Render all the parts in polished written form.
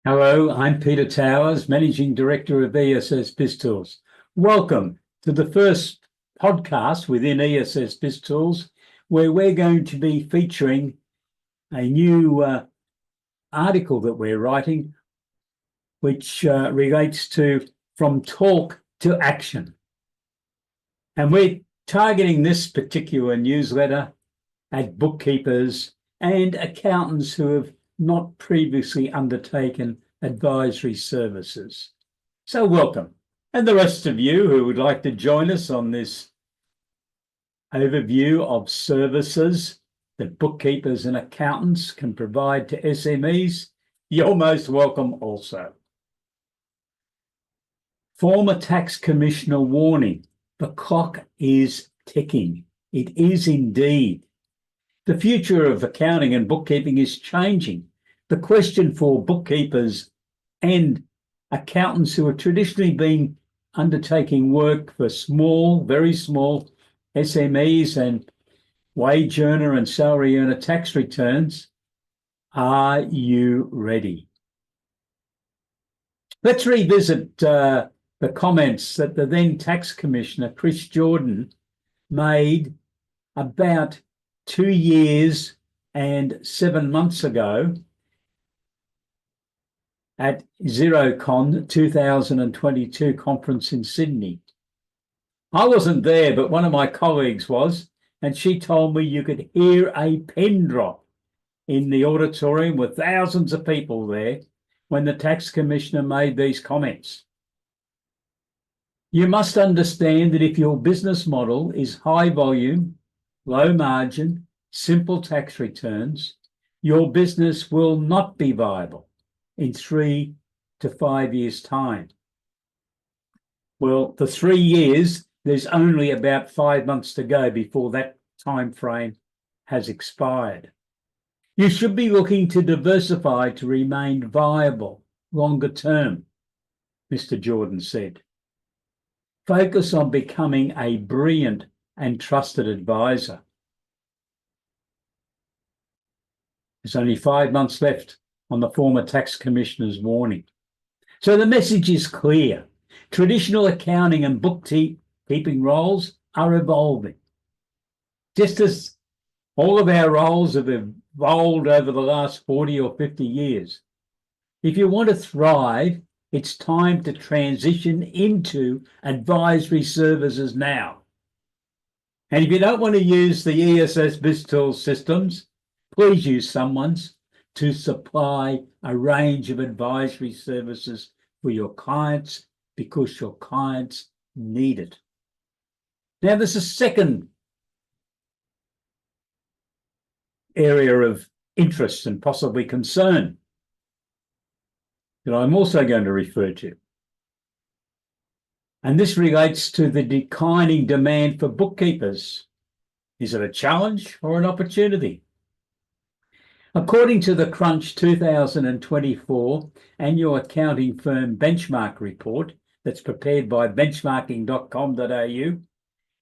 Hello, I'm Peter Towers, Managing Director of ESS BIZTOOLS. Welcome to the first podcast within ESS BIZTOOLS, where we're going to be featuring a new article that we're writing, which relates to From Talk to Action. And we're targeting this particular newsletter at bookkeepers and accountants who have not previously undertaken advisory services. So welcome. And the rest of you who would like to join us on this overview of services that bookkeepers and accountants can provide to SMEs, you're most welcome also. Former Tax Commissioner warning, the clock is ticking. It is indeed. The future of accounting and bookkeeping is changing. The question for bookkeepers and accountants who have traditionally been undertaking work for small, very small SMEs and wage earner and salary earner tax returns, are you ready? Let's revisit the comments that the then Tax Commissioner, Chris Jordan, made about 2 years and 7 months ago at Xerocon 2022 conference in Sydney. I wasn't there, but one of my colleagues was, and she told me you could hear a pin drop in the auditorium with thousands of people there when the Tax Commissioner made these comments. You must understand that if your business model is high volume, low margin, simple tax returns, your business will not be viable in 3 to 5 years' time. Well, the 3 years, there's only about 5 months to go before that time frame has expired. You should be looking to diversify to remain viable longer term, Mr. Jordan said. Focus on becoming a brilliant and trusted advisor. There's only 5 months left on the former Tax Commissioner's warning. So the message is clear. Traditional accounting and bookkeeping roles are evolving. Just as all of our roles have evolved over the last 40 or 50 years. If you want to thrive, it's time to transition into advisory services now. And if you don't want to use the ESS BIZTOOLS systems, please use someone's to supply a range of advisory services for your clients because your clients need it. Now, there's a second area of interest and possibly concern that I'm also going to refer to. And this relates to the declining demand for bookkeepers. Is it a challenge or an opportunity? According to the Crunch 2024 annual accounting firm benchmark report that's prepared by benchmarking.com.au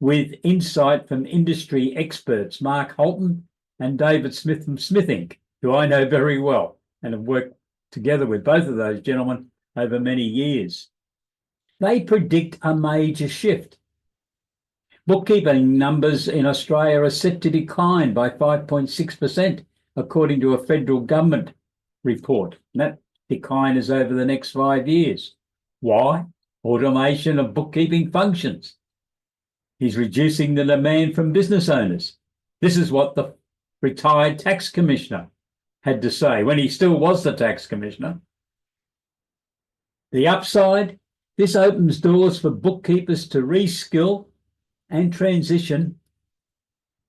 with insight from industry experts Mark Holton and David Smith from Smith Inc., who I know very well and have worked together with both of those gentlemen over many years. They predict a major shift. Bookkeeping numbers in Australia are set to decline by 5.6%, according to a federal government report. And that decline is over the next 5 years. Why? Automation of bookkeeping functions is reducing the demand from business owners. This is what the retired Tax Commissioner had to say when he still was the Tax Commissioner. The upside, this opens doors for bookkeepers to reskill and transition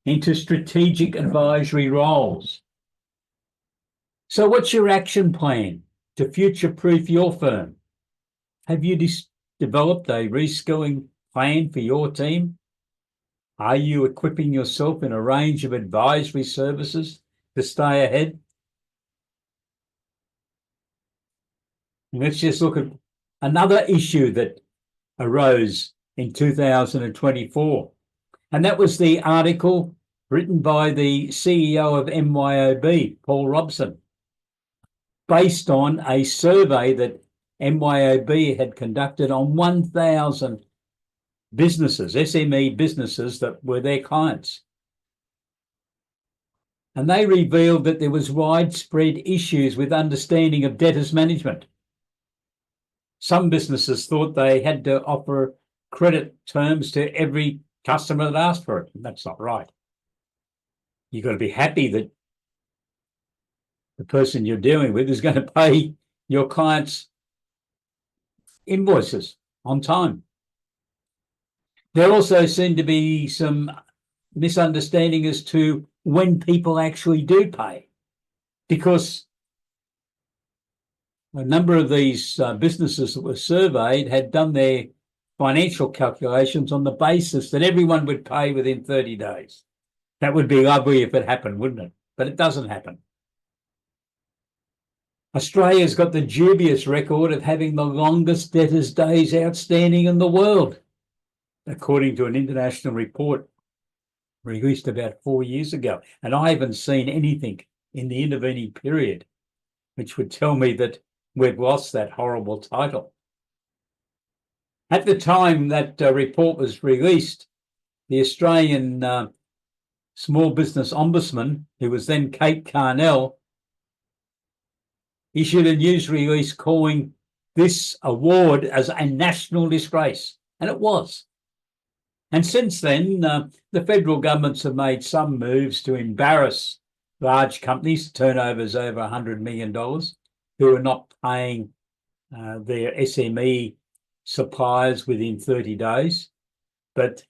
into strategic advisory roles. So what's your action plan to future-proof your firm? Have you developed a reskilling plan for your team? Are you equipping yourself in a range of advisory services to stay ahead? And let's just look at another issue that arose in 2024. And that was the article written by the CEO of MYOB, Paul Robson. based on a survey that MYOB had conducted on 1,000 businesses, SME businesses that were their clients. And they revealed that there was widespread issues with understanding of debtors management. Some businesses thought they had to offer credit terms to every customer that asked for it. And that's not right. You've got to be happy that the person you're dealing with is going to pay your client's invoices on time. There also seemed to be some misunderstanding as to when people actually do pay, because a number of these businesses that were surveyed had done their financial calculations on the basis that everyone would pay within 30 days. That would be lovely if it happened, wouldn't it? But it doesn't happen. Australia's got the dubious record of having the longest debtors' days outstanding in the world, according to an international report released about 4 years ago. And I haven't seen anything in the intervening period which would tell me that we've lost that horrible title. At the time that report was released, the Australian Small Business Ombudsman, who was then Kate Carnell, issued a news release calling this award as a national disgrace, and it was. And since then, the federal governments have made some moves to embarrass large companies, turnovers over $100 million, who are not paying their SME suppliers within 30 days. But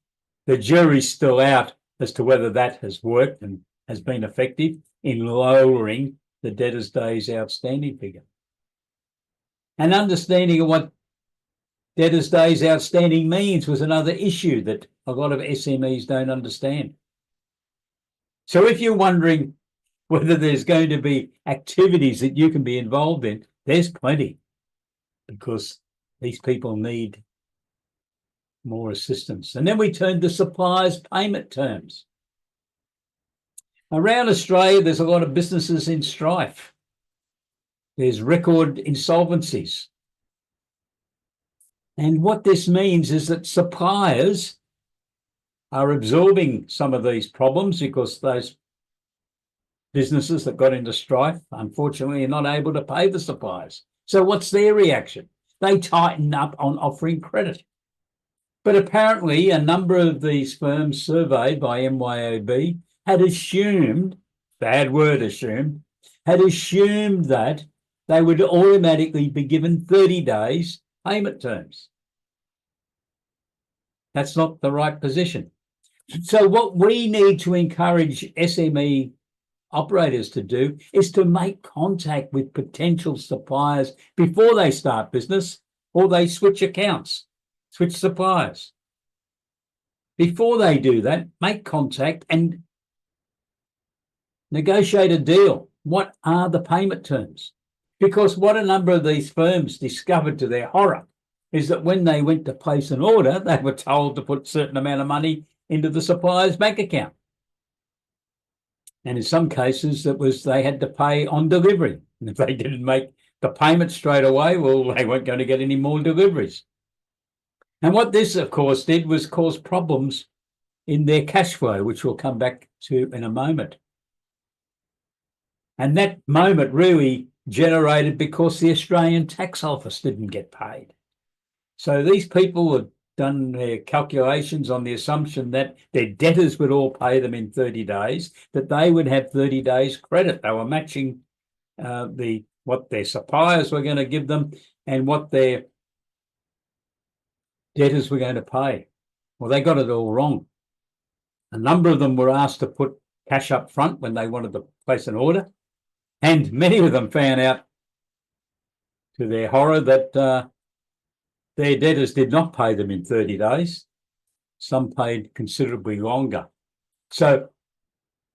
the jury's still out as to whether that has worked and has been effective in lowering the debtors' days outstanding figure. And understanding of what debtors' days outstanding means was another issue that a lot of SMEs don't understand. So if you're wondering whether there's going to be activities that you can be involved in, there's plenty, because these people need more assistance. And then we turn to suppliers' payment terms. Around Australia, there's a lot of businesses in strife. There's record insolvencies. And what this means is that suppliers are absorbing some of these problems because those businesses that got into strife, unfortunately, are not able to pay the suppliers. So what's their reaction? They tighten up on offering credit. But apparently, a number of these firms surveyed by MYOB had assumed, bad word assumed, had assumed that they would automatically be given 30 days payment terms. That's not the right position. So what we need to encourage SME operators to do is to make contact with potential suppliers before they start business or they switch accounts, switch suppliers. Before they do that, make contact and negotiate a deal. What are the payment terms? Because what a number of these firms discovered to their horror is that when they went to place an order, they were told to put a certain amount of money into the supplier's bank account. And in some cases, it was they had to pay on delivery. And if they didn't make the payment straight away, well, they weren't going to get any more deliveries. And what this, of course, did was cause problems in their cash flow, which we'll come back to in a moment. And that moment really generated because the Australian Tax Office didn't get paid. So these people had done their calculations on the assumption that their debtors would all pay them in 30 days, that they would have 30 days credit. They were matching what their suppliers were going to give them and what their debtors were going to pay. Well, they got it all wrong. A number of them were asked to put cash up front when they wanted to place an order, and many of them found out, to their horror, that their debtors did not pay them in 30 days. Some paid considerably longer. So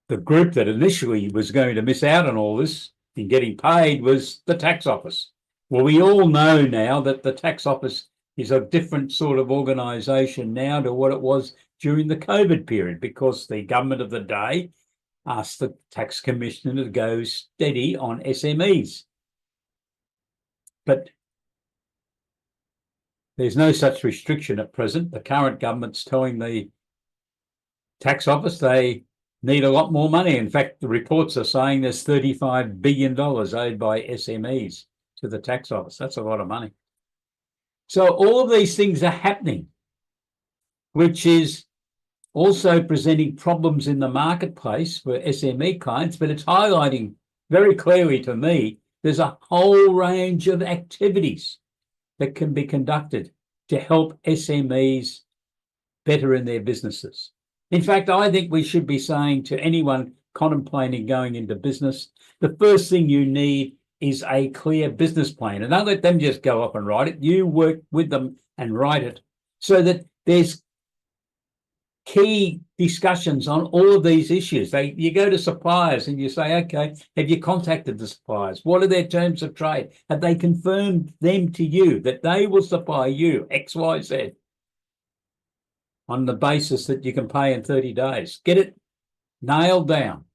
the group that initially was going to miss out on all this in getting paid was the Tax Office. Well, we all know now that the Tax Office is a different sort of organisation now to what it was during the COVID period, because the government of the day asked the Tax Commissioner to go steady on SMEs. But there's no such restriction at present. The current government's telling the tax office they need a lot more money. In fact, the reports are saying there's $35 billion owed by SMEs to the tax office. That's a lot of money. So all of these things are happening, which is also presenting problems in the marketplace for SME clients, but it's highlighting very clearly to me there's a whole range of activities that can be conducted to help SMEs better in their businesses. In fact, I think we should be saying to anyone contemplating going into business, the first thing you need is a clear business plan. And don't let them just go off and write it. You work with them and write it so that there's key discussions on all of these issues. You go to suppliers and you say, okay, have you contacted the suppliers? What are their terms of trade? Have they confirmed them to you that they will supply you X, Y, Z on the basis that you can pay in 30 days? Get it nailed down.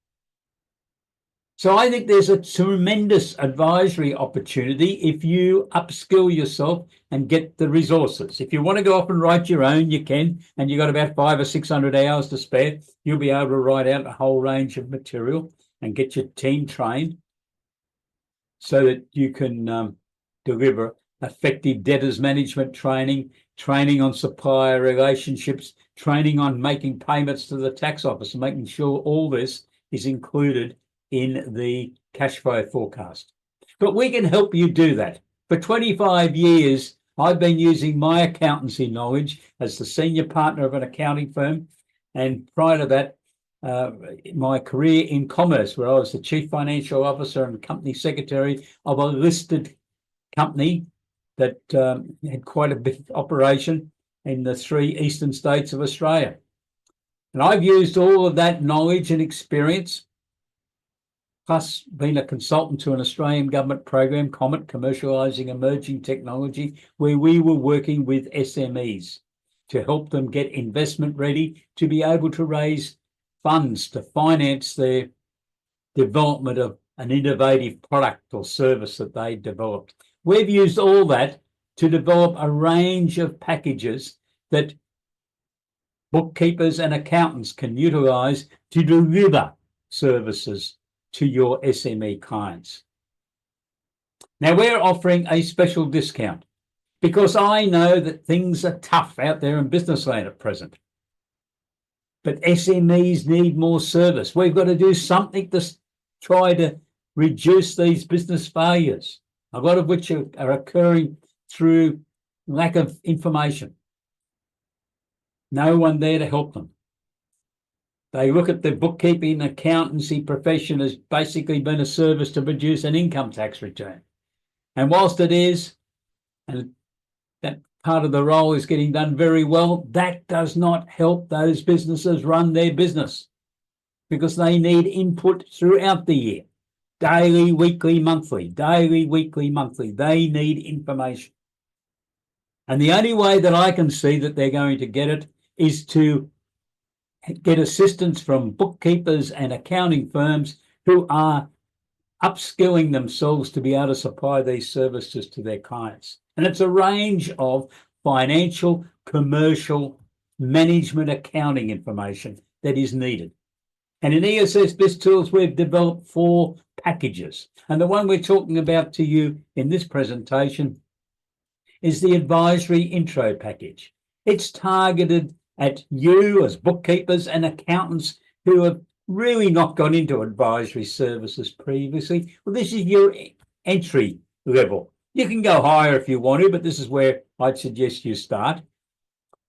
So I think there's a tremendous advisory opportunity if you upskill yourself and get the resources. If you want to go off and write your own, you can, and you've got about 500 or 600 hours to spare. You'll be able to write out a whole range of material and get your team trained so that you can deliver effective debtors management training, training on supplier relationships, training on making payments to the tax office, and making sure all this is included in the cash flow forecast. But we can help you do that. For 25 years, I've been using my accountancy knowledge as the senior partner of an accounting firm. And prior to that, my career in commerce, where I was the chief financial officer and company secretary of a listed company that had quite a big operation in the 3 eastern states of Australia. And I've used all of that knowledge and experience, plus been a consultant to an Australian government program, COMET, Commercialising Emerging Technology, where we were working with SMEs to help them get investment ready to be able to raise funds to finance their development of an innovative product or service that they developed. We've used all that to develop a range of packages that bookkeepers and accountants can utilise to deliver services to your SME clients. Now, we're offering a special discount because I know that things are tough out there in business land at present. But SMEs need more service. We've got to do something to try to reduce these business failures, a lot of which are occurring through lack of information. No one there to help them. They look at the bookkeeping accountancy profession as basically being a service to produce an income tax return. And whilst it is, and that part of the role is getting done very well, that does not help those businesses run their business because they need input throughout the year. Daily, weekly, monthly, daily, weekly, monthly. They need information. And the only way that I can see that they're going to get it is to get assistance from bookkeepers and accounting firms who are upskilling themselves to be able to supply these services to their clients. And it's a range of financial, commercial, management, accounting information that is needed. And in ESS BIZTOOLS, we've developed 4 packages. And the one we're talking about to you in this presentation is the advisory intro package. It's targeted at you as bookkeepers and accountants who have really not gone into advisory services previously. Well, this is your entry level. You can go higher if you want to, but this is where I'd suggest you start.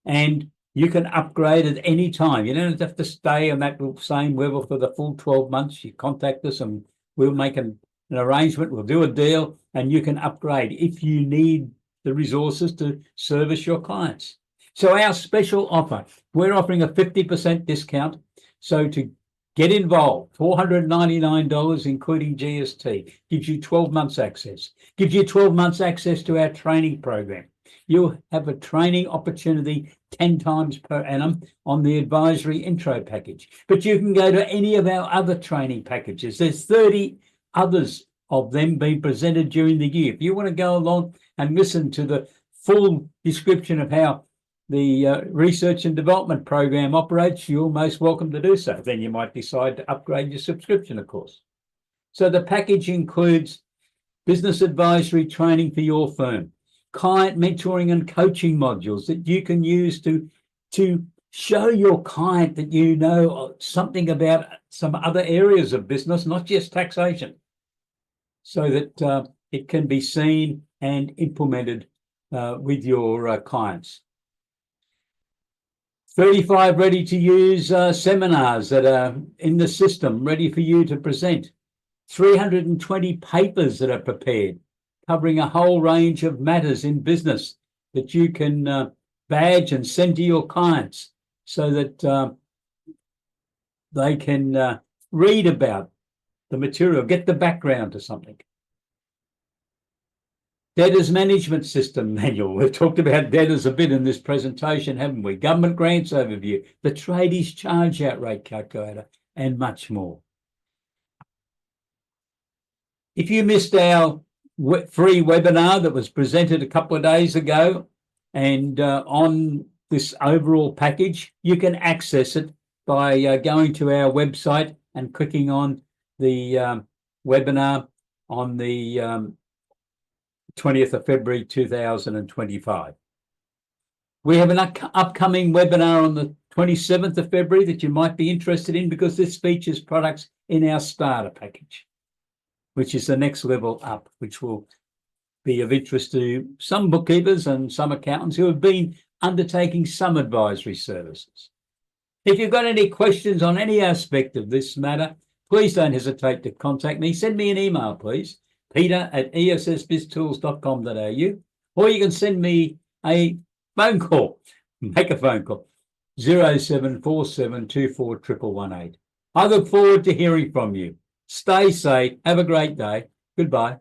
And you can upgrade at any time. You don't have to stay on that same level for the full 12 months. You contact us and we'll make an arrangement. We'll do a deal and you can upgrade if you need the resources to service your clients. So our special offer, we're offering a 50% discount. So to get involved, $499, including GST, gives you 12 months access, gives you 12 months access to our training program. You'll have a training opportunity 10 times per annum on the advisory intro package. But you can go to any of our other training packages. There's 30 others of them being presented during the year. If you want to go along and listen to the full description of how the research and development program operates, you're most welcome to do so. Then you might decide to upgrade your subscription, of course. So the package includes business advisory training for your firm, client mentoring and coaching modules that you can use to show your client that you know something about some other areas of business, not just taxation, so that it can be seen and implemented with your clients. 35 ready-to-use seminars that are in the system, ready for you to present. 320 papers that are prepared, covering a whole range of matters in business that you can badge and send to your clients so that they can read about the material, get the background to something. Debtors Management System Manual. We've talked about debtors a bit in this presentation, haven't we? Government Grants Overview, the Tradies Charge Out Rate Calculator, and much more. If you missed our free webinar that was presented a couple of days ago and on this overall package, you can access it by going to our website and clicking on the webinar on the 20th of February 2025. We have an upcoming webinar on the 27th of February that you might be interested in, because this features products in our starter package, which is the next level up, which will be of interest to some bookkeepers and some accountants who have been undertaking some advisory services. If you've got any questions on any aspect of this matter, please don't hesitate to contact me. Send me an email, please, peter@essbiztools.com.au, or you can send me a phone call. Make a phone call, 0747241118. I look forward to hearing from you. Stay safe. Have a great day. Goodbye.